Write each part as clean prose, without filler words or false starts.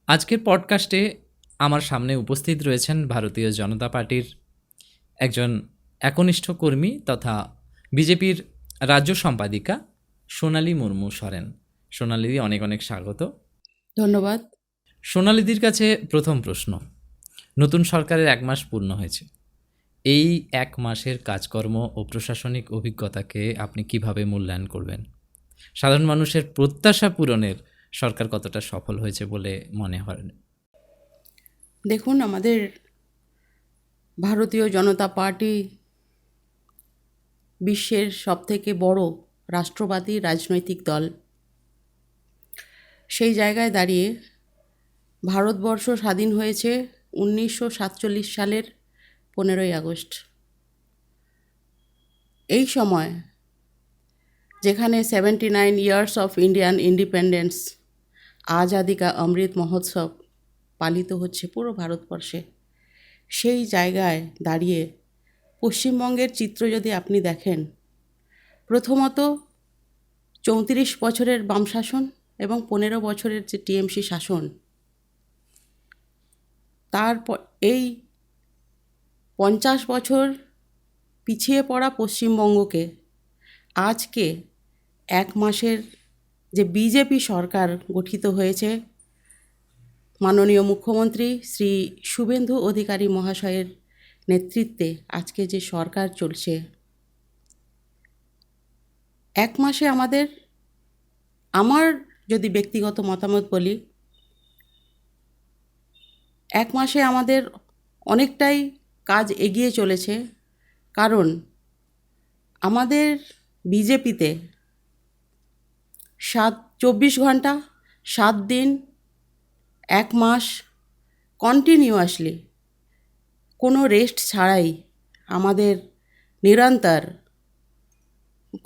আজকের পডকাস্টে আমার সামনে উপস্থিত রয়েছেন ভারতীয় জনতা পার্টির একজন একনিষ্ঠ কর্মী তথা বিজেপির রাজ্য সম্পাদিকা সোনালী মুর্মু সরেন। সোনালীদি, অনেক অনেক স্বাগত। ধন্যবাদ। সোনালীদির কাছে প্রথম প্রশ্ন, নতুন সরকারের 1 মাস পূর্ণ হয়েছে, এই 1 মাসের কাজকর্ম ও প্রশাসনিক অভিজ্ঞতাকে আপনি কিভাবে মূল্যায়ন করবেন? সাধারণ মানুষের প্রত্যাশা পূরণের সরকার কতটা সফল হয়েছে বলে মনে হয়? দেখুন, আমাদের ভারতীয় জনতা পার্টি বিশ্বের সবথেকে বড় রাষ্ট্রবাদী রাজনৈতিক দল। সেই জায়গায় দাঁড়িয়ে ভারতবর্ষ স্বাধীন হয়েছে 1947 সালের 15ই আগস্ট। এই সময় যেখানে 79 years of Indian independence, Azadi কা অমৃত মহোৎসব পালিত হচ্ছে পুরো ভারতবর্ষে, সেই জায়গায় দাঁড়িয়ে পশ্চিমবঙ্গের চিত্র যদি আপনি দেখেন, প্রথমত 34 বছরের বাম শাসন এবং 15 বছরের যে টিএমসি শাসন, তারপর এই 50 বছর পিছিয়ে পড়া পশ্চিমবঙ্গকে আজকে 1 মাসের যে বিজেপি সরকার গঠিত হয়েছে, মাননীয় মুখ্যমন্ত্রী শ্রী শুভেন্দু অধিকারী মহাশয়ের নেতৃত্বে আজকে যে সরকার চলছে, 1 মাসে আমার যদি ব্যক্তিগত মতামত বলি, 1 মাসে আমাদের অনেকটাই কাজ এগিয়ে চলেছে। কারণ আমাদের বিজেপিতে 24 ঘন্টা 7 দিন 1 মাস কন্টিনিউয়াসলি কোনো রেস্ট ছাড়াই আমাদের নিরন্তর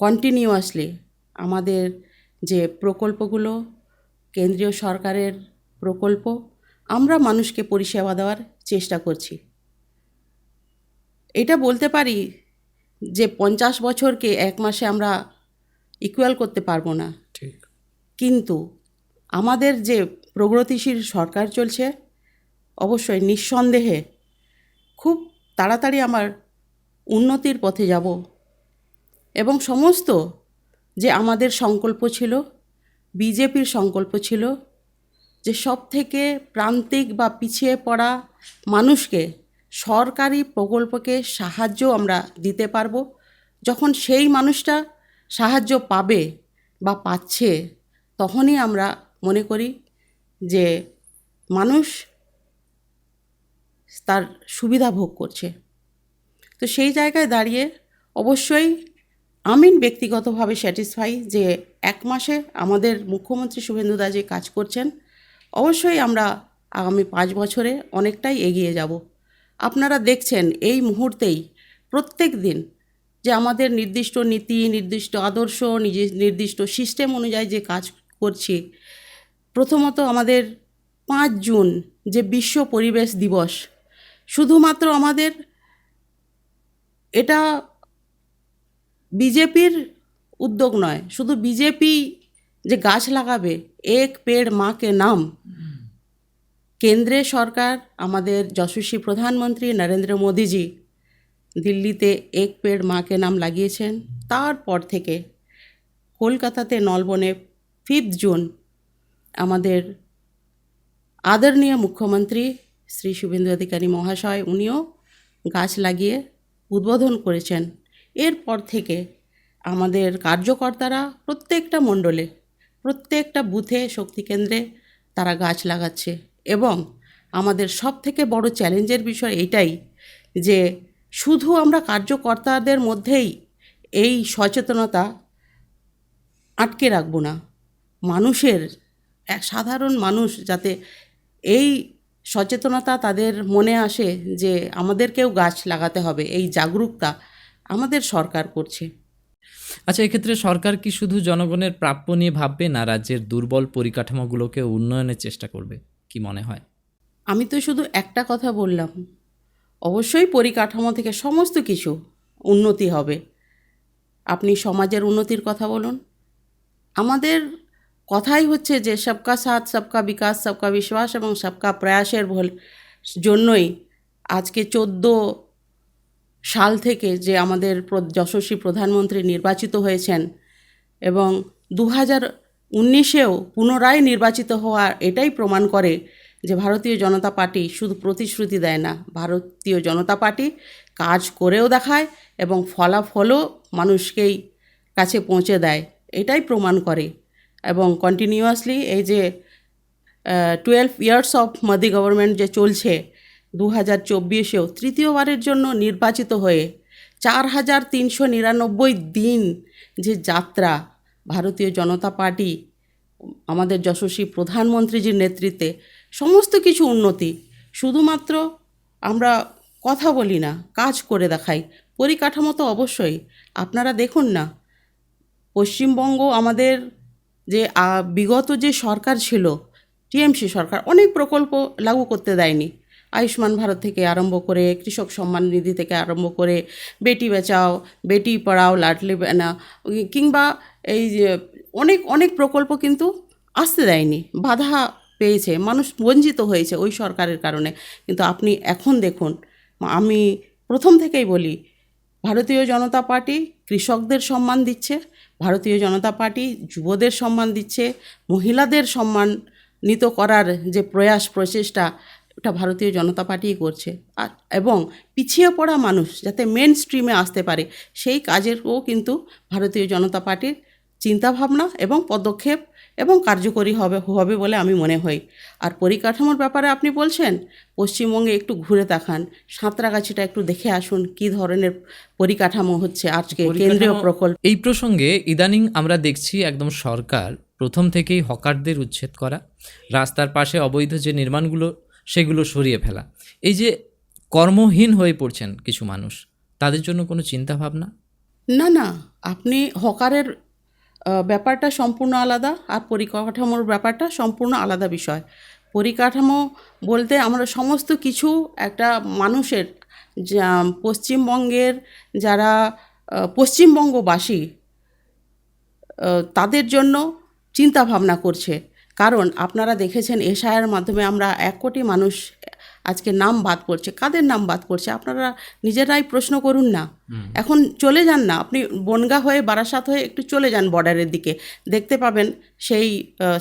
কন্টিনিউয়াসলি আমাদের যে প্রকল্পগুলো, কেন্দ্রীয় সরকারের প্রকল্প, আমরা মানুষকে পরিষেবা দেওয়ার চেষ্টা করছি। এটা বলতে পারি যে 50 বছরকে 1 মাসে আমরা ইকুয়াল করতে পারবো না, ঠিক, কিন্তু আমাদের যে প্রগতিশীল সরকার চলছে, অবশ্যই নিঃসন্দেহে খুব তাড়াতাড়ি আমার উন্নতির পথে যাব এবং সমস্ত যে আমাদের সংকল্প ছিল, বিজেপির সংকল্প ছিল যে সব থেকে প্রান্তিক বা পিছিয়ে পড়া মানুষকে সরকারি প্রকল্পকে সাহায্য আমরা দিতে পারবো। যখন সেই মানুষটা সাহায্য পাবে বা পাচ্ছে, তখনই আমরা মনে করি যে মানুষ তার সুবিধা ভোগ করছে। তো সেই জায়গায় দাঁড়িয়ে অবশ্যই আমি ব্যক্তিগতভাবে স্যাটিসফাই যে 1 মাসে আমাদের মুখ্যমন্ত্রী শুভেন্দুদা যে কাজ করছেন, অবশ্যই আমরা আগামী 5 বছরে অনেকটাই এগিয়ে যাব। আপনারা দেখছেন এই মুহূর্তেই প্রত্যেক দিন যে আমাদের নির্দিষ্ট নীতি, নির্দিষ্ট আদর্শ, নির্দিষ্ট সিস্টেম অনুযায়ী যে কাজ করছি। প্রথমত আমাদের 5 জুন যে বিশ্ব পরিবেশ দিবস, শুধুমাত্র আমাদের এটা বিজেপির উদ্যোগ নয়, শুধু বিজেপি যে গাছ লাগাবে, এক পেড় মা কে নাম, কেন্দ্রের সরকার আমাদের যশস্বী প্রধানমন্ত্রী নরেন্দ্র মোদীজি দিল্লিতে এক পেড় মা কে নাম লাগিয়েছেন। তারপর থেকে কলকাতাতে নলবনে 5 জুন আমাদের আদরণীয় মুখ্যমন্ত্রী শ্রী শুভেন্দু অধিকারী মহাশয় উনিও গাছ লাগিয়ে উদ্বোধন করেছেন। এরপর থেকে আমাদের কার্যকর্তারা প্রত্যেকটা মণ্ডলে, প্রত্যেকটা বুথে, শক্তিকেন্দ্রে তারা গাছ লাগাচ্ছে। এবং আমাদের সব থেকে বড় চ্যালেঞ্জের বিষয় এটাই যে শুধু আমরা কার্যকর্তাদের মধ্যেই এই সচেতনতা আটকে রাখবো না, মানুষের, এক সাধারণ মানুষ যাতে এই সচেতনতা তাদের মনে আসে যে আমাদেরকেও গাছ লাগাতে হবে, এই জাগরুকতা আমাদের সরকার করছে। আচ্ছা, এক্ষেত্রে সরকার কি শুধু জনগণের প্রাপ্য নিয়ে ভাববে, না রাজ্যের দুর্বল পরিকাঠামোগুলোকে উন্নয়নের চেষ্টা করবে? কি মনে হয়? আমি তো শুধু একটা কথা বললাম, অবশ্যই পরিকাঠামো থেকে সমস্ত কিছু উন্নতি হবে। আপনি সমাজের উন্নতির কথা বলুন, আমাদের কথাই হচ্ছে যে সবকা সাথ সবকা বিকাশ সবকা বিশ্বাস এবং সবকা প্রয়াসের জন্যই আজকে 14 সাল থেকে যে আমাদের যশস্বী প্রধানমন্ত্রী নির্বাচিত হয়েছেন এবং 2019-এও পুনরায় নির্বাচিত হওয়া এটাই প্রমাণ করে যে ভারতীয় জনতা পার্টি শুধু প্রতিশ্রুতি দেয় না, ভারতীয় জনতা পার্টি কাজ করেও দেখায় এবং ফলাফলও মানুষকেই কাছে পৌঁছে দেয়, এটাই প্রমাণ করে। এবং কন্টিনিউয়াসলি এই যে 12 ইয়ার্স অফ মোদি গভর্নমেন্ট যে চলছে, 2024-এও তৃতীয়বারের জন্য নির্বাচিত হয়ে 4399 দিন যে যাত্রা ভারতীয় জনতা পার্টি আমাদের যশস্বী প্রধানমন্ত্রীজির নেতৃত্বে সমস্ত কিছু উন্নতি, শুধুমাত্র আমরা কথা বলি না, কাজ করে দেখাই। পরিকাঠামো তো অবশ্যই আপনারা দেখুন না, পশ্চিমবঙ্গ আমাদের যে বিগত যে সরকার ছিল, টিএমসি সরকার, অনেক প্রকল্প লাগু করতে দেয়নি। আয়ুষ্মান ভারত থেকে আরম্ভ করে, কৃষক সম্মান নিধি থেকে আরম্ভ করে, বেটি বাঁচাও বেটি পড়াও, লাডলি বেনা, কিংবা এই যে অনেক অনেক প্রকল্প কিন্তু আসতে দেয়নি, বাধা পেয়েছে, মানুষ বঞ্চিত হয়েছে ওই সরকারের কারণে। কিন্তু আপনি এখন দেখুন, আমি প্রথম থেকেই বলি, ভারতীয় জনতা পার্টি কৃষকদের সম্মান দিচ্ছে, ভারতীয় জনতা পার্টি যুবদের সম্মান দিচ্ছে, মহিলাদের সম্মানিত করার যে প্রচেষ্টা, এটা ভারতীয় জনতা পার্টিই করছে। এবং পিছিয়ে পড়া মানুষ যাতে মেন স্ট্রিমে আসতে পারে, সেই কাজেরও কিন্তু ভারতীয় জনতা পার্টির চিন্তাভাবনা এবং পদক্ষেপ এবং কার্যকরী হবে বলে আমি মনে হই। আর পরিকাঠামোর ব্যাপারে আপনি বলছেন, পশ্চিমবঙ্গে একটু ঘুরে তাকান, সাঁতরাগাছিটা একটু দেখে আসুন কী ধরনের পরিকাঠামো হচ্ছে আজকে, কেন্দ্রীয় প্রকল্প। এই প্রসঙ্গে ইদানিং আমরা দেখছি একদম সরকার প্রথম থেকেই হকারদের উচ্ছেদ করা, রাস্তার পাশে অবৈধ যে নির্মাণগুলো সেগুলো সরিয়ে ফেলা, এই যে কর্মহীন হয়ে পড়ছেন কিছু মানুষ, তাদের জন্য কোনো চিন্তা ভাবনা? না না, আপনি হকারের ব্যাপারটা সম্পূর্ণ আলাদা, আর পরিকাঠামোর ব্যাপারটা সম্পূর্ণ আলাদা বিষয়। পরিকাঠামো বলতে আমরা সমস্ত কিছু একটা মানুষের, যা পশ্চিমবঙ্গের যারা পশ্চিমবঙ্গবাসী তাদের জন্য চিন্তা ভাবনা করছে। কারণ আপনারা দেখেছেন এসআইআর মাধ্যমে আমরা 1 কোটি মানুষ আজকে নাম বাদ পড়ছে। কাদের নাম বাদ পড়ছে আপনারা নিজেরাই প্রশ্ন করুন না। এখন চলে যান না, আপনি বনগাঁ হয়ে বারাসাত হয়ে একটু চলে যান বর্ডারের দিকে, দেখতে পাবেন সেই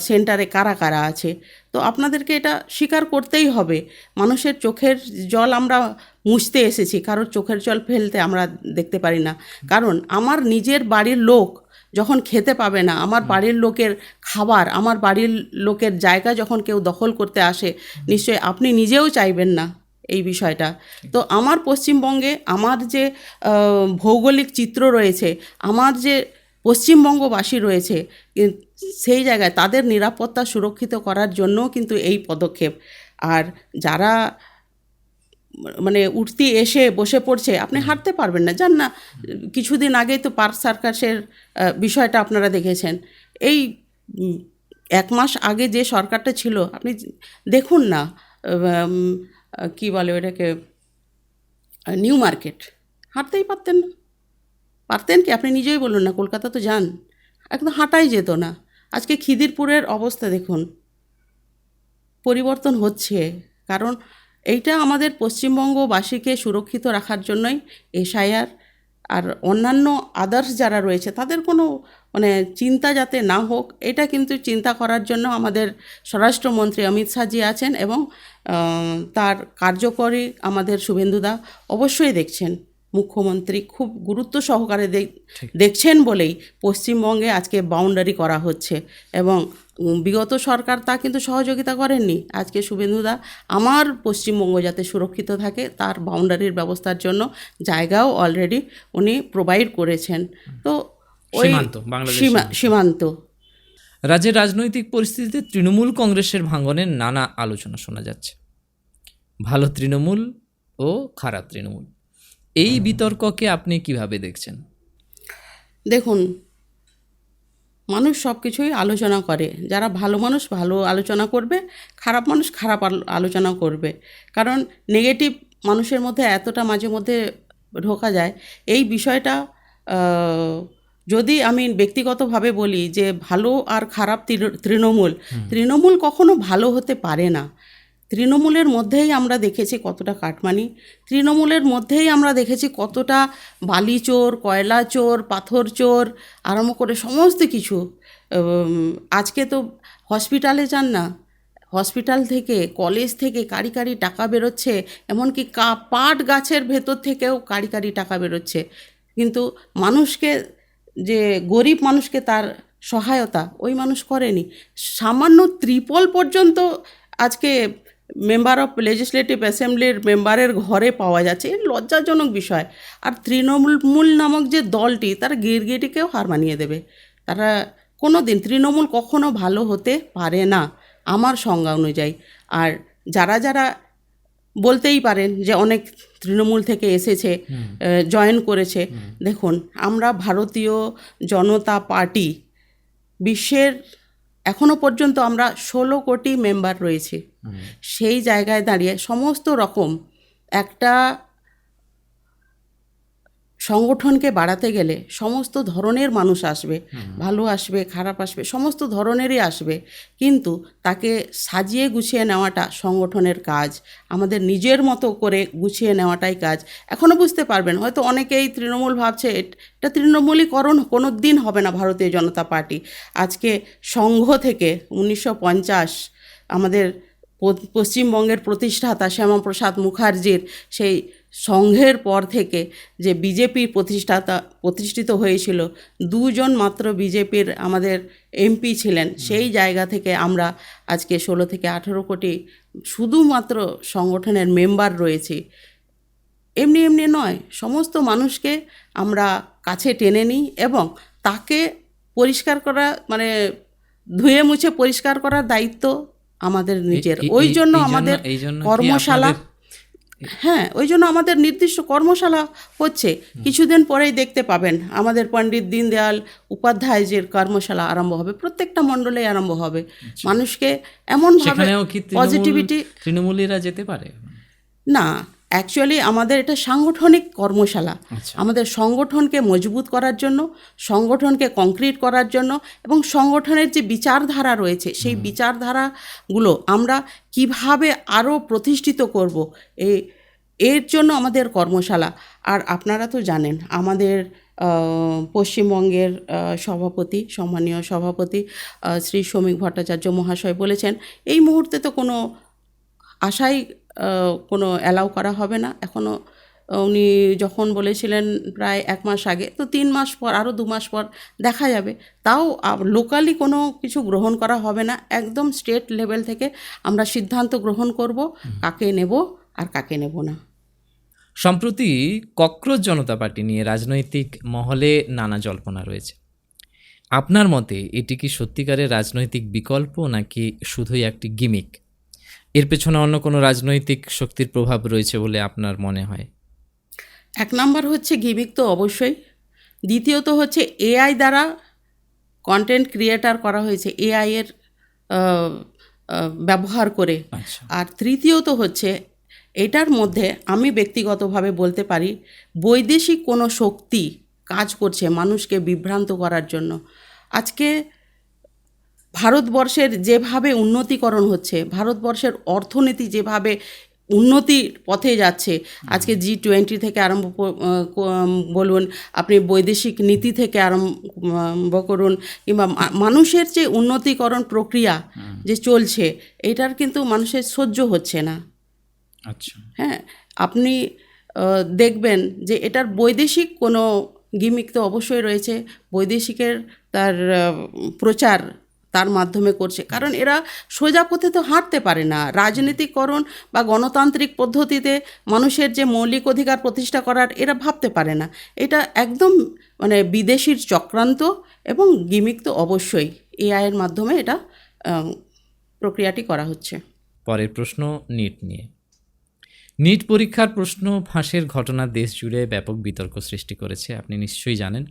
সেন্টারে কারা কারা আছে। তো আপনাদেরকে এটা স্বীকার করতেই হবে, মানুষের চোখের জল আমরা মুছতে এসেছি, কারোর চোখের জল ফেলতে আমরা দেখতে পারি না। কারণ আমার নিজের বাড়ির লোক যখন খেতে পাবে না, আমার বাড়ির লোকের খাবার, আমার বাড়ির লোকের জায়গা যখন কেউ দখল করতে আসে, নিশ্চয়ই আপনি নিজেও চাইবেন না এই বিষয়টা। তো আমার পশ্চিমবঙ্গে আমার যে ভৌগোলিক চিত্র রয়েছে, আমার যে পশ্চিমবঙ্গবাসী রয়েছে, সেই জায়গায় তাদের নিরাপত্তা সুরক্ষিত করার জন্যও কিন্তু এই পদক্ষেপ। আর যারা মানে উঠতি এসে বসে পড়ছে, আপনি হাঁটতে পারবেন না, যান না। কিছুদিন আগেই তো পার্ক সার্কাসের বিষয়টা আপনারা দেখেছেন। এই 1 মাস আগে যে সরকারটা ছিল, আপনি দেখুন না, কি বলে ওটাকে, নিউ মার্কেট, হাঁটতেই পারতেন না। পারতেন কি? আপনি নিজেই বলুন না, কলকাতা তো যান, একদম হাঁটাই যেত না। আজকে খিদিরপুরের অবস্থা দেখুন, পরিবর্তন হচ্ছে। কারণ এইটা আমাদের পশ্চিমবঙ্গবাসীকে সুরক্ষিত রাখার জন্যই এসআইআর, আর অন্যান্য আদার্স যারা রয়েছে তাদের কোনো মানে চিন্তা যাতে না হোক, এটা কিন্তু চিন্তা করার জন্য আমাদের স্বরাষ্ট্রমন্ত্রী অমিত শাহজি আছেন এবং তার কার্যকরী আমাদের শুভেন্দুদা অবশ্যই দেখছেন। মুখ্যমন্ত্রী খুব গুরুত্ব সহকারে দেখছেন বলেই পশ্চিমবঙ্গে আজকে বাউন্ডারি করা হচ্ছে। এবং বিগত সরকার তা কিন্তু সহযোগিতা করেননি। আজকে শুভেন্দুদা আমার পশ্চিমবঙ্গ যাতে সুরক্ষিত থাকে তার বাউন্ডারির ব্যবস্থার জন্য জায়গাও অলরেডি উনি প্রোভাইড করেছেন। তো ওই সীমান্ত রাজ্যের রাজনৈতিক পরিস্থিতিতে তৃণমূল কংগ্রেসের ভাঙনের নানা আলোচনা শোনা যাচ্ছে, ভালো তৃণমূল ও খারাপ তৃণমূল, এই বিতর্ককে আপনি কিভাবে দেখছেন? দেখুন, মানুষ সব কিছুই আলোচনা করে। যারা ভালো মানুষ ভালো আলোচনা করবে, খারাপ মানুষ খারাপ আলোচনা করবে। কারণ নেগেটিভ মানুষের মধ্যে এতটা মাঝে মধ্যে ঢোকা যায়, এই বিষয়টা যদি আমি ব্যক্তিগতভাবে বলি যে ভালো আর খারাপ তৃণমূল, তৃণমূল কখনো ভালো হতে পারে না। তৃণমূলের মধ্যেই আমরা দেখেছি কতটা কাটমানি, তৃণমূলের মধ্যেই আমরা দেখেছি কতটা বালি চোর, কয়লা চোর, পাথর চোর আরম্ভ করে সমস্ত কিছু। আজকে তো হসপিটালে যান না, হসপিটাল থেকে, কলেজ থেকে কারি কারি টাকা বেরোচ্ছে, এমনকি পাট গাছের ভেতর থেকেও কারি কারি টাকা বেরোচ্ছে। কিন্তু মানুষকে, যে গরিব মানুষকে তার সহায়তা ওই মানুষ করেনি। সামান্য ত্রিপল পর্যন্ত আজকে মেম্বার অফ লেজিসলেটিভ অ্যাসেম্বলির মেম্বারের ঘরে পাওয়া যাচ্ছে, এর লজ্জাজনক বিষয়। আর তৃণমূল নামক যে দলটি, তারা গিরগিটিকেও হার মানিয়ে দেবে। তারা কোনো দিন, তৃণমূল কখনো ভালো হতে পারে না আমার সংজ্ঞা অনুযায়ী। আর যারা যারা বলতেই পারেন যে অনেক তৃণমূল থেকে এসেছে, জয়েন করেছে, দেখুন আমরা ভারতীয় জনতা পার্টি বিশ্বের এখনো পর্যন্ত আমরা 16 কোটি মেম্বার রয়েছে। সেই জায়গায় দাঁড়িয়ে সমস্ত রকম একটা সংগঠনকে বাড়াতে গেলে সমস্ত ধরনের মানুষ আসবে, ভালো আসবে, খারাপ আসবে, সমস্ত ধরনেরই আসবে। কিন্তু তাকে সাজিয়ে গুছিয়ে নেওয়াটা সংগঠনের কাজ, আমাদের নিজের মতো করে গুছিয়ে নেওয়াটাই কাজ। এখনও বুঝতে পারবেন, হয়তো অনেকেই তৃণমূল ভাবছে এটা তৃণমূলীকরণ কোনো দিন হবে না ভারতীয় জনতা পার্টি। আজকে সংঘ থেকে 1950 আমাদের পশ্চিমবঙ্গের প্রতিষ্ঠাতা শ্যামাপ্রসাদ মুখার্জির সেই সংঘের পর থেকে যে বিজেপি প্রতিষ্ঠিত হয়েছিল, 2 জন মাত্র বিজেপির আমাদের এমপি ছিলেন। সেই জায়গা থেকে আমরা আজকে 16 থেকে 18 কোটি শুধুমাত্র সংগঠনের মেম্বার রয়েছি। এমনি এমনি নয়, সমস্ত মানুষকে আমরা কাছে টেনে নিই এবং তাকে পরিষ্কার করা, মানে ধুয়ে মুছে পরিষ্কার করার দায়িত্ব আমাদের নিজের। ওই জন্য আমাদের কর্মশালা, হ্যাঁ, ওই জন্য আমাদের নির্দিষ্ট কর্মশালা হচ্ছে। কিছুদিন পরেই দেখতে পাবেন আমাদের পণ্ডিত দীনদয়াল উপাধ্যায়ের কর্মশালা আরম্ভ হবে, প্রত্যেকটা মণ্ডলেই আরম্ভ হবে। মানুষকে এমনভাবে পজিটিভিটি, তৃণমূলীরা যেতে পারে না, অ্যাকচুয়ালি আমাদের এটা সাংগঠনিক কর্মশালা। আমাদের সংগঠনকে মজবুত করার জন্য, সংগঠনকে কংক্রিট করার জন্য এবং সংগঠনের যে বিচারধারা রয়েছে সেই বিচারধারাগুলো আমরা কিভাবে আরও প্রতিষ্ঠিত করব, এর জন্য আমাদের কর্মশালা। আর আপনারা তো জানেন আমাদের পশ্চিমবঙ্গের সভাপতি, সম্মানীয় সভাপতি শ্রী শ্রমিক ভট্টাচার্য মহাশয় বলেছেন এই মুহূর্তে তো কোনো আশাই কোনো অ্যালাউ করা হবে না। এখনও উনি যখন বলেছিলেন প্রায় 1 মাস আগে, তো 3 মাস পর, আরও 2 মাস পর দেখা যাবে। তাও লোকালি কোনো কিছু গ্রহণ করা হবে না, একদম স্টেট লেভেল থেকে আমরা সিদ্ধান্ত গ্রহণ করব কাকে নেব আর কাকে নেব না। সম্প্রতি ককরোচ জনতা পার্টি নিয়ে রাজনৈতিক মহলে নানা জল্পনা রয়েছে। আপনার মতে এটি কি সত্যিকারের রাজনৈতিক বিকল্প নাকি শুধুই একটি গিমিক? এর পেছনে অন্য কোনো রাজনৈতিক শক্তির প্রভাব রয়েছে বলে আপনার মনে হয়? 1 নাম্বার হচ্ছে গিমিক তো অবশ্যই, দ্বিতীয়ত হচ্ছে এআই দ্বারা কন্টেন্ট ক্রিয়েটার করা হয়েছে, এআই এর ব্যবহার করে। আর তৃতীয়ত হচ্ছে এটার মধ্যে আমি ব্যক্তিগতভাবে বলতে পারি বৈদেশিক কোনো শক্তি কাজ করছে মানুষকে বিভ্রান্ত করার জন্য। আজকে ভারতবর্ষের যেভাবে উন্নতিকরণ হচ্ছে, ভারতবর্ষের অর্থনীতি যেভাবে উন্নতির পথে যাচ্ছে, আজকে G20 থেকে আরম্ভ বলুন, আপনি বৈদেশিক নীতি থেকে আরম্ভ করুন, কিংবা মানুষের যে উন্নতিকরণ প্রক্রিয়া যে চলছে, এটার কিন্তু মানুষের সহ্য হচ্ছে না। আচ্ছা, হ্যাঁ, আপনি দেখবেন যে এটার বৈদেশিক কোনো গিমিক তো অবশ্যই রয়েছে। বৈদেশিকের তার প্রচার তার মাধ্যমে করছে, কারণ এরা সোজা পথে তো হাঁটতে পারে না। রাজনীতিকরণ বা গণতান্ত্রিক পদ্ধতিতে মানুষের যে মৌলিক অধিকার প্রতিষ্ঠা করার এরা ভাবতে পারে না। এটা একদম মানে বিদেশির চক্রান্ত এবং গিমিক তো অবশ্যই। এআইয়ের মাধ্যমে এটা প্রক্রিয়াটি করা হচ্ছে। পরের প্রশ্ন নিট নিয়ে। নিট পরীক্ষার প্রশ্ন ফাঁসের ঘটনা দেশ জুড়ে ব্যাপক বিতর্ক সৃষ্টি করেছে, আপনি নিশ্চয়ই জানেন।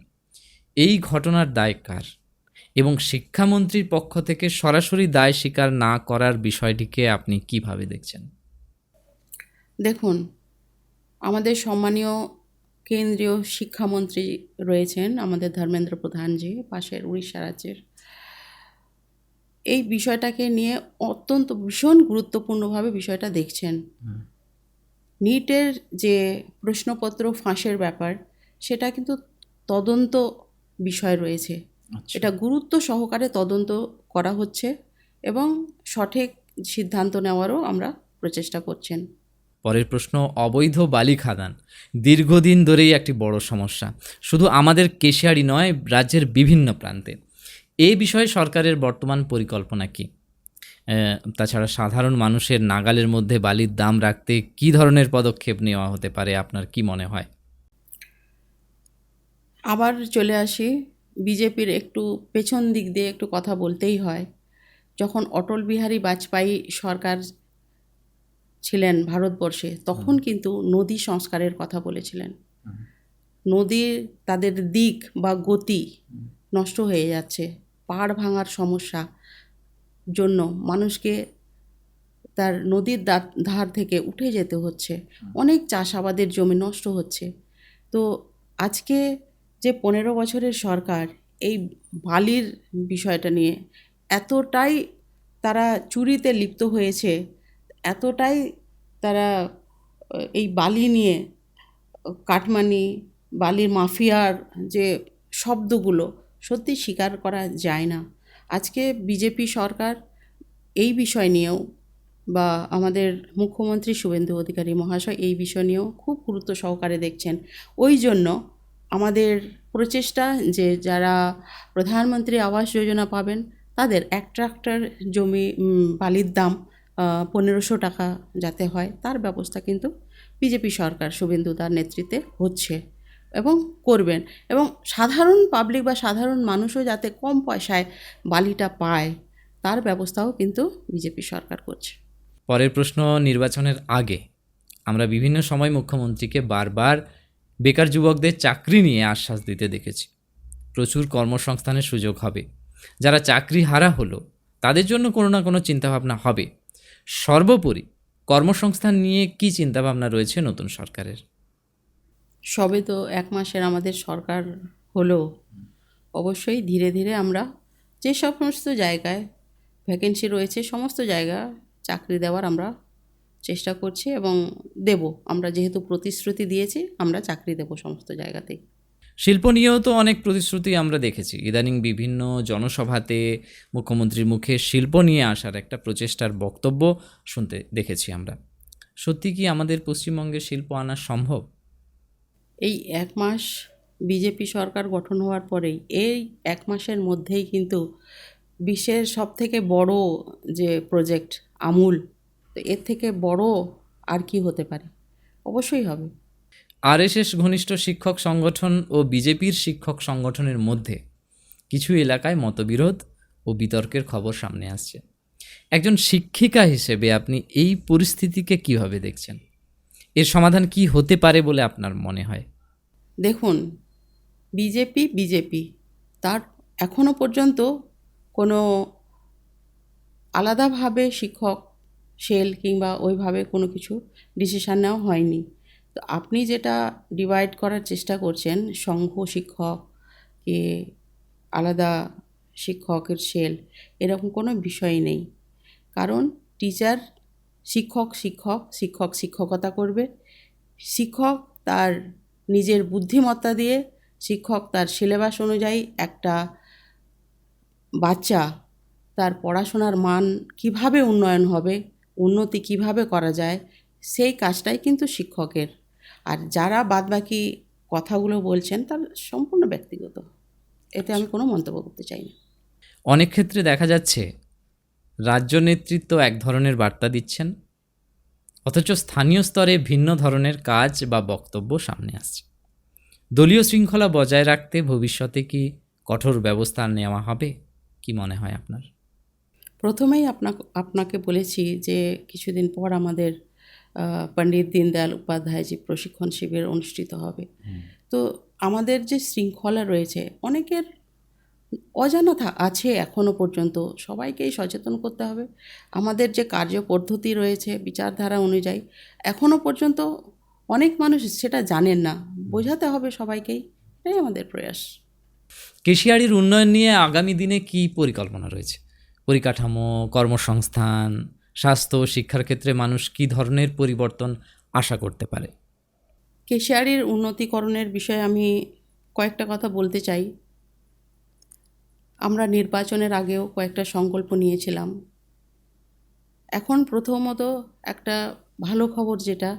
এই ঘটনার দায় কার এবং শিক্ষামন্ত্রীর পক্ষ থেকে সরাসরি দায় স্বীকার না করার বিষয়টিকে আপনি কিভাবে দেখছেন? দেখুন, আমাদের সম্মানীয় কেন্দ্রীয় শিক্ষামন্ত্রী রয়েছেন আমাদের ধর্মেন্দ্র প্রধানজি, পাশের উড়িষ্যা রাজ্যের। এই বিষয়টাকে নিয়ে অত্যন্ত ভীষণ গুরুত্বপূর্ণভাবে বিষয়টা দেখছেন। নিটের যে প্রশ্নপত্র ফাঁসের ব্যাপার, সেটা কিন্তু তদন্ত বিষয় রয়েছে। এটা গুরুত্ব সহকারে তদন্ত করা হচ্ছে এবং সঠিক সিদ্ধান্ত নেওয়ারও আমরা প্রচেষ্টা করছেন। পরের প্রশ্ন, অবৈধ বালি খাদান দীর্ঘদিন ধরেই একটি বড় সমস্যা, শুধু আমাদের কেশিয়াড়ি নয়, রাজ্যের বিভিন্ন প্রান্তে। এই বিষয়ে সরকারের বর্তমান পরিকল্পনা কি? তাছাড়া সাধারণ মানুষের নাগালের মধ্যে বালির দাম রাখতে কী ধরনের পদক্ষেপ নেওয়া হতে পারে, আপনার কি মনে হয়? আবার চলে আসি বিজেপির একটু পেছন দিক দিয়ে একটু কথা বলতেই হয়। যখন অটল বিহারী বাজপেয়ী সরকার ছিলেন ভারতবর্ষে, তখন কিন্তু নদী সংস্কারের কথা বলেছিলেন। নদীর তাদের দিক বা গতি নষ্ট হয়ে যাচ্ছে, পাড় ভাঙার সমস্যা জন্য মানুষকে তার নদীর ধার থেকে উঠে যেতে হচ্ছে, অনেক চাষাবাদের জমি নষ্ট হচ্ছে। তো আজকে যে 15 বছরের সরকার এই বালির বিষয়টা নিয়ে এতটাই তারা চুরিতে লিপ্ত হয়েছে, এতটাই তারা এই বালি নিয়ে কাটমানি, বালির মাফিয়ার যে শব্দগুলো সত্যি স্বীকার করা যায় না। আজকে বিজেপি সরকার এই বিষয় নিয়েও বা আমাদের মুখ্যমন্ত্রী শুভেন্দু অধিকারী মহাশয় এই বিষয় নিয়েও খুব গুরুত্ব সহকারে দেখছেন। ওই জন্য আমাদের প্রচেষ্টা যে যারা প্রধানমন্ত্রী আবাস যোজনা পাবেন তাদের এক ট্রাক্টর জমি বালির দাম 1500 টাকা যাতে হয়, তার ব্যবস্থা কিন্তু বিজেপি সরকার শুভেন্দুদার নেতৃত্বে হচ্ছে এবং করবেন। এবং সাধারণ পাবলিক বা সাধারণ মানুষও যাতে কম পয়সায় বালিটা পায়, তার ব্যবস্থাও কিন্তু বিজেপি সরকার করছে। পরের প্রশ্ন, নির্বাচনের আগে আমরা বিভিন্ন সময় মুখ্যমন্ত্রীকে বারবার বেকার যুবকদের চাকরি নিয়ে আশ্বাস দিতে দেখেছি। প্রচুর কর্মসংস্থানের সুযোগ হবে, যারা চাকরি হারা হলো তাদের জন্য কোনো না কোনো চিন্তাভাবনা হবে। সর্বোপরি কর্মসংস্থান নিয়ে কী চিন্তাভাবনা রয়েছে নতুন সরকারের? সবে তো 1 মাসের আমাদের সরকার হলো, অবশ্যই ধীরে ধীরে আমরা যে সমস্ত জায়গায় ভ্যাকেন্সি রয়েছে সমস্ত জায়গা চাকরি দেওয়ার আমরা চেষ্টা করছি এবং দেব। আমরা যেহেতু প্রতিশ্রুতি দিয়েছি, আমরা চাকরি দেব সমস্ত জায়গাতেই। শিল্প নিয়েও তো অনেক প্রতিশ্রুতি আমরা দেখেছি। ইদানিং বিভিন্ন জনসভাতে মুখ্যমন্ত্রীর মুখে শিল্প নিয়ে আসার একটা প্রচেষ্টার বক্তব্য শুনতে দেখেছি আমরা। সত্যি কি আমাদের পশ্চিমবঙ্গে শিল্প আনা সম্ভব? এই 1 মাস বিজেপি সরকার গঠন হওয়ার পরেই, এই 1 মাসের মধ্যেই কিন্তু বিশ্বের সবথেকে বড় যে প্রজেক্ট আমূল, তো এর থেকে বড় আর কি হতে পারে? অবশ্যই হবে। আরএসএস ঘনিষ্ঠ শিক্ষক সংগঠন ও বিজেপির শিক্ষক সংগঠনের মধ্যে কিছু এলাকায় মতবিরোধ ও বিতর্কের খবর সামনে আসছে। একজন শিক্ষিকা হিসেবে আপনি এই পরিস্থিতিকে কিভাবে দেখছেন? এর সমাধান কি হতে পারে বলে আপনার মনে হয়? দেখুন, বিজেপি তার এখনো পর্যন্ত কোনো আলাদাভাবে শিক্ষক সেল কিংবা ওইভাবে কোনো কিছু ডিসিশান নেওয়া হয়নি। তো আপনি যেটা ডিভাইড করার চেষ্টা করছেন, সংঘ শিক্ষক কি আলাদা শিক্ষকের সেল, এরকম কোনো বিষয় নেই। কারণ টিচার শিক্ষক শিক্ষকতা করবে। শিক্ষক তার নিজের বুদ্ধিমত্তা দিয়ে, শিক্ষক তার সিলেবাস অনুযায়ী একটা বাচ্চা তার পড়াশোনার মান কিভাবে উন্নয়ন হবে, উন্নতি কিভাবে করা যায়, সেই কাজটাই কিন্তু শিক্ষকের। আর যারা বাদবাকি কথাগুলো বলছেন তার সম্পূর্ণ ব্যক্তিগত, এতে আমি কোনো মন্তব্য করতে চাই না। অনেক ক্ষেত্রে দেখা যাচ্ছে রাজ্য নেতৃত্ব এক ধরনের বার্তা দিচ্ছেন, অথচ স্থানীয় স্তরে ভিন্ন ধরনের কাজ বা বক্তব্য সামনে আসছে। দলীয় শৃঙ্খলা বজায় রাখতে ভবিষ্যতে কি কঠোর ব্যবস্থা নেওয়া হবে? কি মনে হয় আপনার? প্রথমেই আপনাকে বলেছি যে কিছুদিন পর আমাদের পণ্ডিত দীনদয়াল উপাধ্যায়জি প্রশিক্ষণ শিবির অনুষ্ঠিত হবে। তো আমাদের যে শৃঙ্খলা রয়েছে, অনেকের অজানা আছে এখনও পর্যন্ত, সবাইকেই সচেতন করতে হবে। আমাদের যে কার্যপদ্ধতি রয়েছে বিচারধারা অনুযায়ী এখনও পর্যন্ত অনেক মানুষ সেটা জানেন না, বোঝাতে হবে সবাইকেই, এটাই আমাদের প্রয়াস। কেশিয়াড়ির উন্নয়ন নিয়ে আগামী দিনে কি পরিকল্পনা রয়েছে? পরিকাঠামো, কর্মসংস্থান, স্বাস্থ্য, শিক্ষার ক্ষেত্রে মানুষ কি ধরনের পরিবর্তন আশা করতে পারে? কেশিয়াড়ির উন্নতিকরণের বিষয়ে আমি কয়েকটা কথা বলতে চাই। আমরা নির্বাচনের আগেও কয়েকটা সংকল্প নিয়েছিলাম। এখন প্রথমত একটা ভালো খবর, যেটা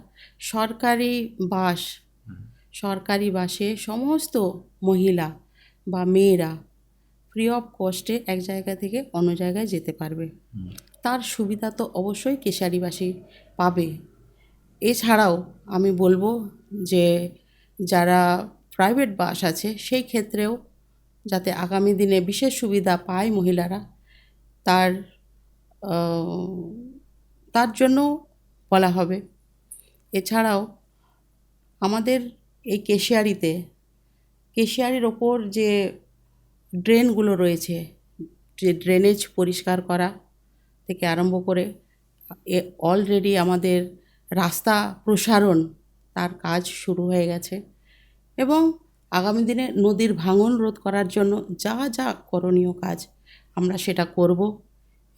সরকারি বাসে সমস্ত মহিলা বা মেয়েরা ফ্রি অফ কস্টে এক জায়গা থেকে অন্য জায়গায় যেতে পারবে। তার সুবিধা তো অবশ্যই কেশিয়াড়িবাসী পাবে। এছাড়াও আমি বলবো যে যারা প্রাইভেট বাস আছে সেই ক্ষেত্রেও যাতে আগামী দিনে বিশেষ সুবিধা পায় মহিলারা, তার তার জন্য বলা হবে। এছাড়াও আমাদের এই কেশিয়াড়ির ওপর যে ড্রেনগুলো রয়েছে, যে ড্রেনেজ পরিষ্কার করা থেকে আরম্ভ করে অলরেডি আমাদের রাস্তা প্রসারণ, তার কাজ শুরু হয়ে গেছে। এবং আগামী দিনে নদীর ভাঙন রোধ করার জন্য যা যা করণীয় কাজ আমরা সেটা করব।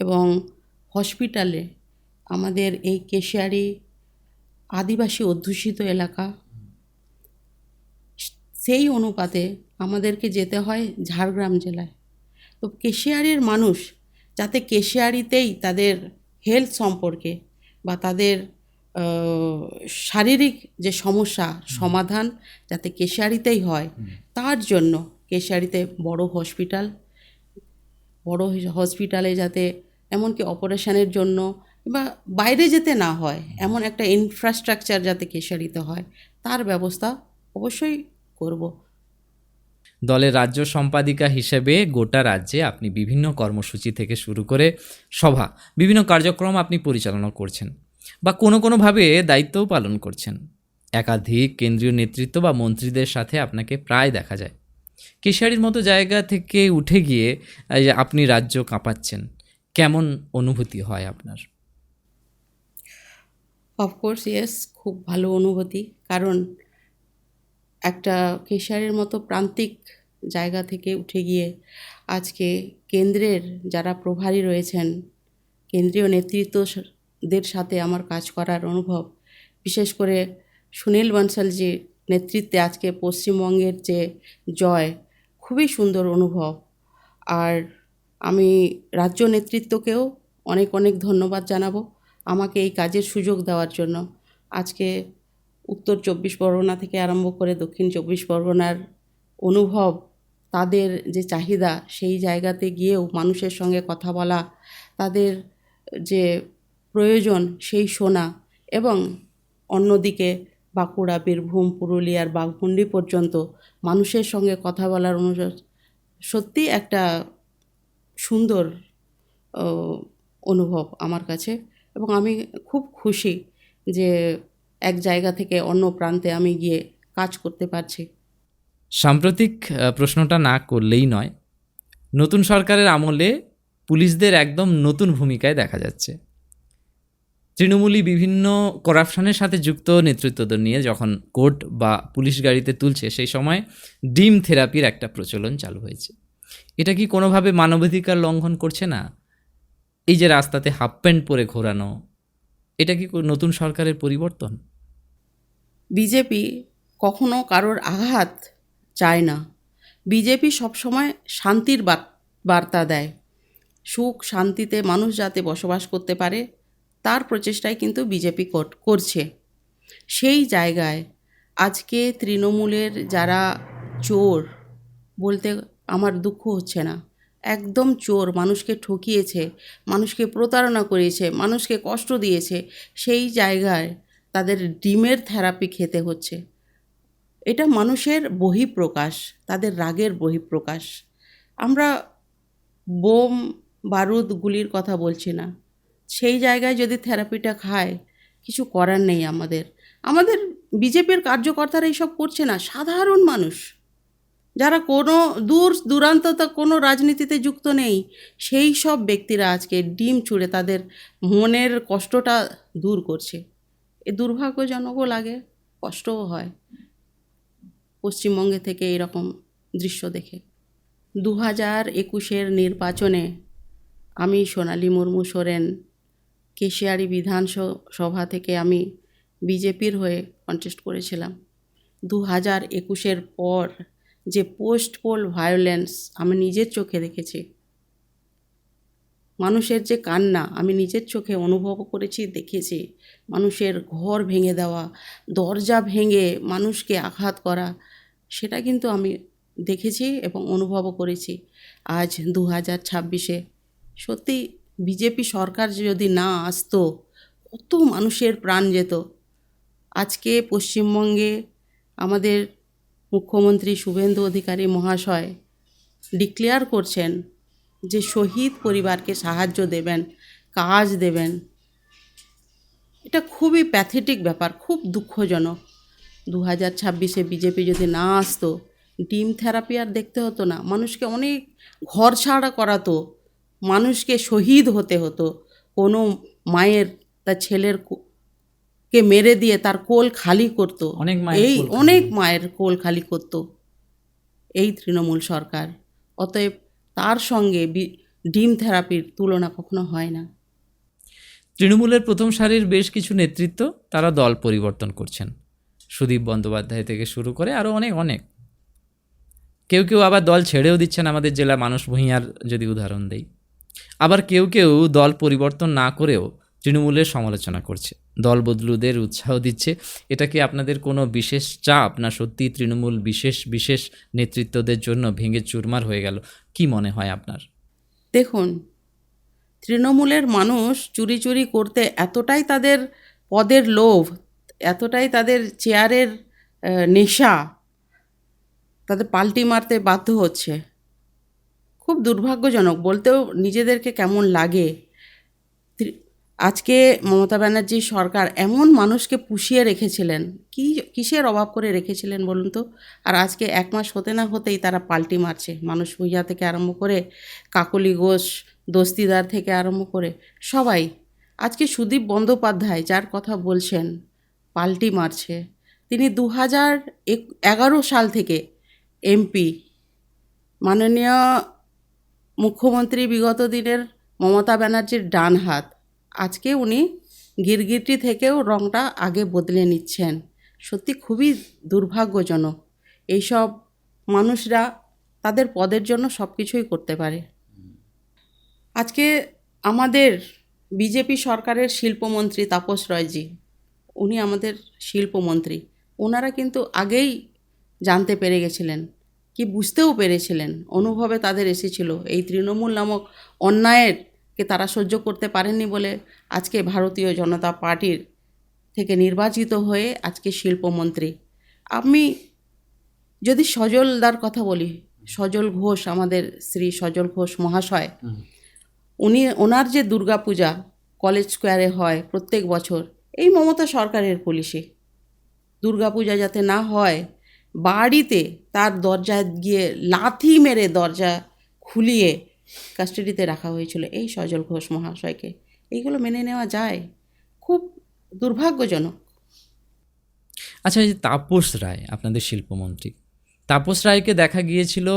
এবং হসপিটালে আমাদের এই কেশিয়াড়ি আদিবাসী অধ্যুষিত এলাকা, সেই অনুপাতে আমাদেরকে যেতে হয় ঝাড়গ্রাম জেলায়। তো কেশিয়াড়ির মানুষ যাতে কেশিয়াড়িতেই তাদের হেলথ সম্পর্কে বা তাদের শারীরিক যে সমস্যা সমাধান যাতে কেশিয়াড়িতেই হয়, তার জন্য কেশিয়াড়িতে বড় হসপিটালে যাতে এমনকি অপারেশনের জন্য বা বাইরে যেতে না হয় এমন একটা ইনফ্রাস্ট্রাকচার যাতে কেশিয়াড়িতে হয়, তার ব্যবস্থা অবশ্যই করব। দলের রাজ্য সম্পাদিকা হিসেবে গোটা রাজ্যে আপনি বিভিন্ন কর্মসূচি থেকে শুরু করে সভা, বিভিন্ন কার্যক্রম আপনি পরিচালনা করছেন বা কোনোভাবে দায়িত্বও পালন করছেন। একাধিক কেন্দ্রীয় নেতৃত্ব বা মন্ত্রীদের সাথে আপনাকে প্রায় দেখা যায়। কেশিয়াড়ির মতো জায়গা থেকে উঠে গিয়ে এই যে আপনি রাজ্য কাঁপাচ্ছেন, কেমন অনুভূতি হয় আপনার? অফকোর্স ইয়েস, খুব ভালো অনুভূতি। কারণ একটা কেশিয়াড়ির মতো প্রান্তিক জায়গা থেকে উঠে গিয়ে আজকে কেন্দ্রের যারা প্রভারী রয়েছেন, কেন্দ্রীয় নেতৃত্বদের সাথে আমার কাজ করার অনুভব, বিশেষ করে সুনীল বনসলজির নেতৃত্বে আজকে পশ্চিমবঙ্গের যে জয়, খুবই সুন্দর অনুভব। আর আমি রাজ্য নেতৃত্বকেও অনেক অনেক ধন্যবাদ জানাবো আমাকে এই কাজের সুযোগ দেওয়ার জন্য। আজকে উত্তর 24 পরগনা থেকে আরম্ভ করে দক্ষিণ 24 পরগনার অনুভব, তাদের যে চাহিদা, সেই জায়গাতে গিয়েও মানুষের সঙ্গে কথা বলা, তাদের যে প্রয়োজন সেই শোনা, এবং অন্যদিকে বাঁকুড়া, বীরভূম, পুরুলিয়ার বাঘমুন্ডি পর্যন্ত মানুষের সঙ্গে কথা বলার অনুরোধ, সত্যি একটা সুন্দর অনুভব আমার কাছে। এবং আমি খুব খুশি যে এক জায়গা থেকে অন্য প্রান্তে আমি গিয়ে কাজ করতে পারছি। সাম্প্রতিক প্রশ্নটা না করলেই নয়। নতুন সরকারের আমলে পুলিশদের একদম নতুন ভূমিকায় দেখা যাচ্ছে। তৃণমূলী বিভিন্ন করাপশনের সাথে যুক্ত নেতৃত্বদের নিয়ে যখন কোর্ট বা পুলিশ গাড়িতে তুলছে, সেই সময় ডিম থেরাপির একটা প্রচলন চালু হয়েছে। এটা কি কোনোভাবে মানবাধিকার লঙ্ঘন করছে না? এই যে রাস্তাতে হাফ প্যান্ট পরে ঘোরানো, এটা কি নতুন সরকারের পরিবর্তন? বিজেপি কখনো কারোর আঘাত চায় না। বিজেপি সবসময় শান্তির বার্তা দেয়। সুখ শান্তিতে মানুষ যাতে বসবাস করতে পারে, তার প্রচেষ্টাই কিন্তু বিজেপি করছে। সেই জায়গায় আজকে তৃণমূলের যারা চোর, বলতে আমার দুঃখ হচ্ছে না, একদম চোর, মানুষকে ঠকিয়েছে, মানুষকে প্রতারণা করিয়েছে, মানুষকে কষ্ট দিয়েছে, সেই জায়গায় তাদের ডিমের থেরাপি খেতে হচ্ছে। এটা মানুষের বহিঃপ্রকাশ, তাদের রাগের বহিঃপ্রকাশ। আমরা বোম বারুদ গুলির কথা বলছি না, সেই জায়গায় যদি থেরাপিটা খায়, কিছু করার নেই আমাদের। আমাদের বিজেপির কার্যকর্তারা এইসব করছে না, সাধারণ মানুষ যারা কোনো দূরান্ততা কোনো রাজনীতিতে যুক্ত নেই, সেই সব ব্যক্তিরা আজকে ডিম চুড়ে তাদের মনের কষ্টটা দূর করছে। এ দুর্ভাগ্যজনকও লাগে। কষ্টও হয় পশ্চিমবঙ্গে থেকে এরকম দৃশ্য দেখে। 2021-এর নির্বাচনে আমি সোনালী মুর্মু সোরেন কেশিয়ারি বিধানসভা থেকে আমি বিজেপির হয়ে কন্টেস্ট করেছিলাম। 2021-এর পর যে পোস্ট পোল ভায়োলেন্স আমি নিজের চোখে দেখেছি, মানুষের যে কান্না আমি নিজের চোখে অনুভব করেছি, দেখেছি। মানুষের ঘর ভেঙে দেওয়া, দরজা ভেঙে মানুষকে আঘাত করা, সেটা কিন্তু আমি দেখেছি এবং অনুভবও করেছি। আজ 2026-এ সত্যি বিজেপি সরকার যদি না আসতো, কত মানুষের প্রাণ যেত। আজকে পশ্চিমবঙ্গে আমাদের মুখ্যমন্ত্রী শুভেন্দু অধিকারী মহাশয় ডিক্লেয়ার করছেন যে শহীদ পরিবারকে সাহায্য দেবেন, কাজ দেবেন। এটা খুবই প্যাথেটিক ব্যাপার, খুব দুঃখজনক। 2026-এ বিজেপি যদি না আসতো, ডিম থেরাপি আর দেখতে হতো না, মানুষকে অনেক ঘর ছাড়া করাতো, মানুষকে শহীদ হতে হতো। কোনো মায়ের তার ছেলের কে মেরে দিয়ে তার কোল খালি করতো, অনেক মায়ের এই কোল খালি অনেক মায়ের কোল খালি করতো এই তৃণমূল সরকার। অতএব তার সঙ্গে ডিম থেরাপির তুলনা কখনো হয় না। তৃণমূলের প্রথম সারির বেশ কিছু নেতৃত্ব তারা দল পরিবর্তন করছেন, সুদীপ বন্দ্যোপাধ্যায় থেকে শুরু করে আরও অনেক অনেক। কেউ কেউ আবার দল ছেড়েও দিচ্ছেন, আমাদের জেলা মানস ভূঁইয়ার যদি উদাহরণ দেই। আবার কেউ কেউ দল পরিবর্তন না করেও তৃণমূলের সমালোচনা করছে, দল বদলুদের উৎসাহ দিচ্ছে। এটা কি আপনাদের কোনো বিশেষ চাপ, না সত্যি তৃণমূল বিশেষ বিশেষ নেতৃত্বদের জন্য ভেঙে চুরমার হয়ে গেল? কি মনে হয় আপনার? দেখুন, তৃণমূলের মানুষ চুরি চুরি করতে এতটাই তাদের পদের লোভ, এতটাই তাদের চেয়ারের নেশা, তাদের পাল্টি মারতে বাধ্য হচ্ছে। খুব দুর্ভাগ্যজনক, বলতেও নিজেদেরকে কেমন লাগে। আজকে মমতা ব্যানার্জি সরকার এমন মানুষকে পুষিয়ে রেখেছিলেন, কিসের অভাব করে রেখেছিলেন বলুন তো? আর আজকে 1 মাস হতে না হতেই তারা পাল্টি মারছে। মানুষ ভূঁইয়া থেকে আরম্ভ করে কাকলি ঘোষ, দস্তিদার থেকে আরম্ভ করে সবাই। আজকে সুদীপ বন্দ্যোপাধ্যায় যার কথা বলছেন পাল্টি মারছে, তিনি 2011 সাল থেকে এমপি। মাননীয় মুখ্যমন্ত্রী বিগত দিনের মমতা ব্যানার্জির ডান হাত, আজকে উনি গিরগিটি থেকেও রঙটা আগে বদলে নিচ্ছেন। সত্যি খুবই দুর্ভাগ্যজনক। এইসব মানুষরা তাদের পদের জন্য সব কিছুই করতে পারে। আজকে আমাদের বিজেপি সরকারের শিল্পমন্ত্রী তাপস রায়জি, উনি আমাদের শিল্পমন্ত্রী, ওনারা কিন্তু আগেই জানতে পেরে গেছিলেন, কি বুঝতেও পেরেছিলেন, অনুভবে তাদের এসেছিল এই তৃণমূল নামক অন্যায়েরকে তারা সহ্য করতে পারেননি বলে আজকে ভারতীয় জনতা পার্টির থেকে নির্বাচিত হয়ে আজকে শিল্পমন্ত্রী। আমি যদি সজলদার কথা বলি, সজল ঘোষ, আমাদের শ্রী সজল ঘোষ মহাশয়, ওনার যে দুর্গাপূজা কলেজ স্কোয়ারে হয় প্রত্যেক বছর, এই মমতা সরকারের পুলিশে দুর্গাপূজা যাতে না হয়, বাড়িতে তার দরজায় গিয়ে লাথি মেরে দরজা খুলিয়ে কাস্টাডিতে রাখা হয়েছিল এই সজল ঘোষ মহাশয়কে। এইগুলো মেনে নেওয়া যায়? খুব দুর্ভাগ্যজনক। আচ্ছা, এই যে তাপস রায় আপনাদের শিল্পমন্ত্রী, তাপস রায়কে দেখা গিয়েছিল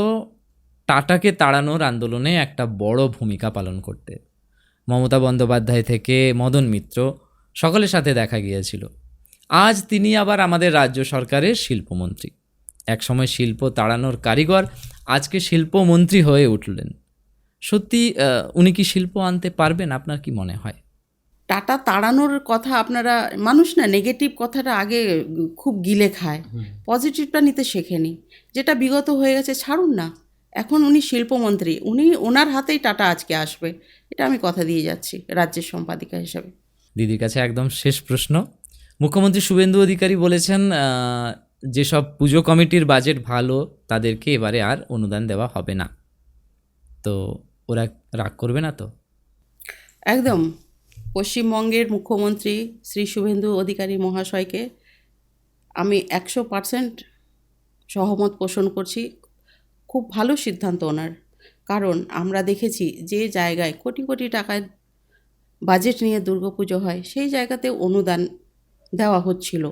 টাটাকে তাড়ানোর আন্দোলনে একটা বড় ভূমিকা পালন করতে। মমতা বন্দ্যোপাধ্যায় থেকে মদন মিত্র সকলের সাথে দেখা গিয়েছিল। আজ তিনি আবার আমাদের রাজ্য সরকারের শিল্পমন্ত্রী। একসময় শিল্প তাড়ানোর কারিগর, আজকে শিল্পমন্ত্রী হয়ে উঠলেন। সত্যি উনি কি শিল্প আনতে পারবেন, আপনার কি মনে হয়? টাটা তাড়ানোর কথা আপনারা, মানুষ না নেগেটিভ কথাটা আগে খুব গিলে খায়, পজিটিভটা নিতে শেখেনি। যেটা বিগত হয়ে গেছে ছাড়ুন না। এখন উনি শিল্পমন্ত্রী, ওনার হাতেই টাটা আজকে আসবে, এটা আমি কথা দিয়ে যাচ্ছি রাজ্যের সম্পাদিকা হিসাবে। দিদির কাছে একদম শেষ প্রশ্ন। মুখ্যমন্ত্রী শুভেন্দু অধিকারী বলেছেন যেসব পুজো কমিটির বাজেট ভালো তাদেরকে এবারে আর অনুদান দেওয়া হবে না। তো ওরা রাগ করবে না তো? একদম। পশ্চিমবঙ্গের মুখ্যমন্ত্রী শ্রী শুভেন্দু অধিকারী মহাশয়কে আমি 100% সহমত পোষণ করছি। খুব ভালো সিদ্ধান্ত ওনার। কারণ আমরা দেখেছি যে জায়গায় কোটি কোটি টাকায় বাজেট নিয়ে দুর্গাপুজো হয়, সেই জায়গাতে অনুদান দেওয়া হচ্ছিল।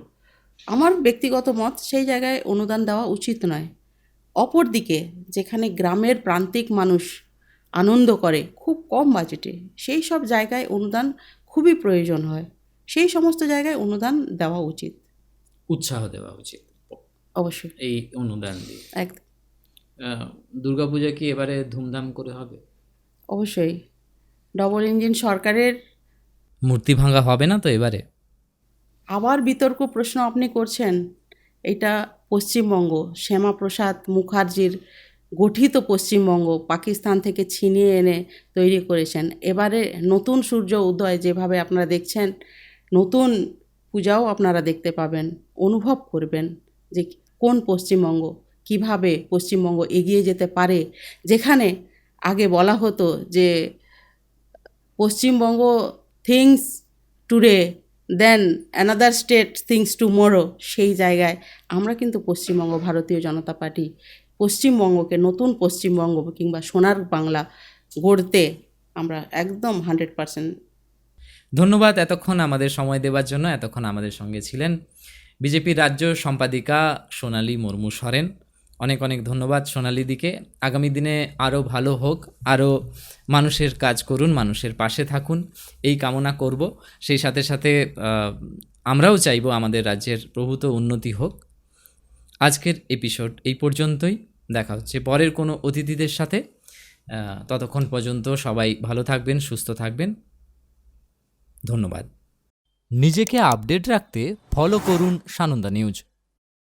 আমার ব্যক্তিগত মত সেই জায়গায় অনুদান দেওয়া উচিত নয়। অপরদিকে যেখানে গ্রামের প্রান্তিক মানুষ আনন্দ করে খুব কম বাজেটে, সেই সব জায়গায় অনুদান খুবই প্রয়োজন হয়, সেই সমস্ত জায়গায় অনুদান দেওয়া উচিত। উৎসাহ দেওয়া উচিত অবশ্যই, এই অনুদান দিয়ে। একদম দুর্গাপূজা কি এবারে ধুমধাম করে হবে? অবশ্যই। ডবল ইঞ্জিন সরকারের মূর্তি ভাঙা হবে না তো এবারে? আবার বিতর্ক প্রশ্ন আপনি করছেন। এটা পশ্চিমবঙ্গ, শ্যামাপ্রসাদ মুখার্জির গঠিত পশ্চিমবঙ্গ পাকিস্তান থেকে ছিনিয়ে এনে তৈরি করেছেন। এবারে নতুন সূর্য উদয় যেভাবে আপনারা দেখছেন, নতুন পূজাও আপনারা দেখতে পাবেন, অনুভব করবেন যে কোন পশ্চিমবঙ্গ, কিভাবে পশ্চিমবঙ্গ এগিয়ে যেতে পারে। যেখানে আগে বলা হতো যে পশ্চিমবঙ্গ থিংস টুডে দেন অ্যানাদার স্টেট থিংস টুমোরো, সেই জায়গায় আমরা কিন্তু পশ্চিমবঙ্গ ভারতীয় জনতা পার্টি পশ্চিমবঙ্গকে নতুন পশ্চিমবঙ্গ কিংবা সোনার বাংলা গড়তে আমরা একদম 100%। ধন্যবাদ এতক্ষণ আমাদের সময় দেওয়ার জন্য। এতক্ষণ আমাদের সঙ্গে ছিলেন বিজেপির রাজ্য সম্পাদিকা সোনালী মুর্মু সরেন। অনেক অনেক ধন্যবাদ সোনালীদিকে। আগামী দিনে আরও ভালো হোক, আরও মানুষের কাজ করুন, মানুষের পাশে থাকুন, এই কামনা করব। সেই সাথে সাথে আমরাও চাইব আমাদের রাজ্যের প্রভূত উন্নতি হোক। আজকের এপিসোড এই পর্যন্তই। দেখা হচ্ছে পরের কোনো অতিথিদের সাথে। ততক্ষণ পর্যন্ত সবাই ভালো থাকবেন, সুস্থ থাকবেন। ধন্যবাদ। নিজেকে আপডেট রাখতে ফলো করুন সানন্দা নিউজ।